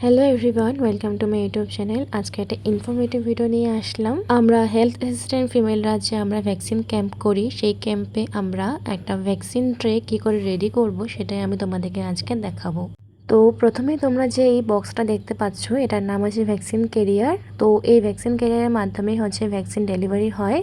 Hello everyone, welcome to my YouTube channel. আজকে একটা informative video নিয়ে আসলাম। আমরা হেলথ অ্যাসিস্ট্যান্ট ফিমেলরা যে আমরা ভ্যাকসিন ক্যাম্প করি, সেই ক্যাম্পে আমরা একটা ভ্যাকসিন ট্রে কী করে রেডি করব সেটাই আমি তোমাদেরকে আজকে দেখাবো। তো প্রথমে তোমরা যে এই বক্সটা দেখতে পাচ্ছ, এটার নাম হচ্ছে ভ্যাকসিন ক্যারিয়ার। তো এই ভ্যাকসিন ক্যারিয়ারের মাধ্যমে হচ্ছে ভ্যাকসিন ডেলিভারি হয়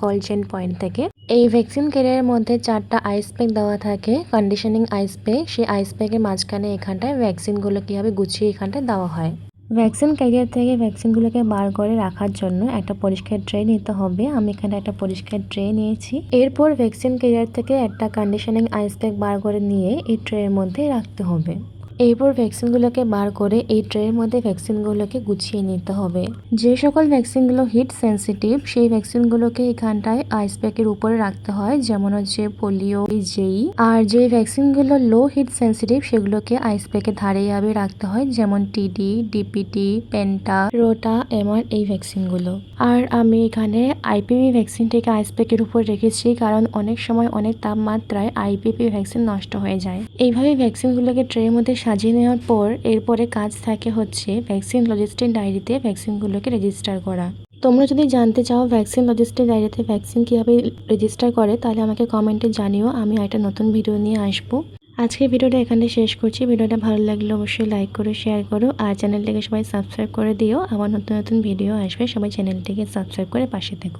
কোল্ড চেইন পয়েন্ট থেকে। এই ভ্যাকসিন ক্যারিয়ারের মধ্যে 4টা আইস প্যাক দেওয়া থাকে, কন্ডিশনিং আইস প্যাক। সেই আইস প্যাকের মাঝখানে এখানটায় ভ্যাকসিনগুলো কীভাবে গুছিয়ে এখানটায় দেওয়া হয়। ভ্যাকসিন ক্যারিয়ার থেকে ভ্যাকসিনগুলোকে বার করে রাখার জন্য একটা পরিষ্কার ট্রে নিতে হবে। আমি এখানে একটা পরিষ্কার ট্রে নিয়েছি। এরপর ভ্যাকসিন ক্যারিয়ার থেকে একটা কন্ডিশনিং আইস প্যাক বার করে নিয়ে এই ট্রের মধ্যে রাখতে হবে। এরপর ভ্যাকসিনগুলোকে বার করে এই ট্রের মধ্যে ভ্যাকসিনগুলোকে গুছিয়ে নিতে হবে। যে সকল ভ্যাকসিনগুলো হিট সেন্সিটিভ, সেই ভ্যাকসিনগুলোকে এখানটায় আইস প্যাকের উপরে রাখতে হয়, যেমন হচ্ছে পোলিও, জেই। আর যে ভ্যাকসিনগুলো লো হিট সেন্সিটিভ, সেগুলোকে আইস প্যাকের ধারে যাবে রাখতে হয়, যেমন টিডি, ডিপিটি, পেন্টা, রোটা, এমআর এই ভ্যাকসিনগুলো। আর আমি এখানে আইপিভি ভ্যাকসিনটিকে আইস প্যাকের উপর রেখেছি, কারণ অনেক সময় অনেক তাপমাত্রায় আইপিভি ভ্যাকসিন নষ্ট হয়ে যায়। এইভাবে ভ্যাকসিনগুলোকে ট্রের মধ্যে সাজিয়ে নেওয়ার পর এরপরে কাজ থাকে হচ্ছে ভ্যাকসিন লজিস্টিক ডায়েরিতে ভ্যাকসিনগুলোকে রেজিস্টার করা। তোমরা যদি জানতে চাও ভ্যাকসিন লজিস্টিক ডায়েরিতে ভ্যাকসিন কীভাবে রেজিস্টার করে, তাহলে আমাকে কমেন্টে জানিও, আমি একটা নতুন ভিডিও নিয়ে আসবো। আজকে ভিডিওটা এখানে শেষ করছি। ভিডিওটা ভালো লাগলে অবশ্যই লাইক করো, শেয়ার করো, আর চ্যানেলটিকে সবাই সাবস্ক্রাইব করে দিও। আবার নতুন নতুন ভিডিও আসবে, সবাই চ্যানেলটিকে সাবস্ক্রাইব করে পাশে থেকো।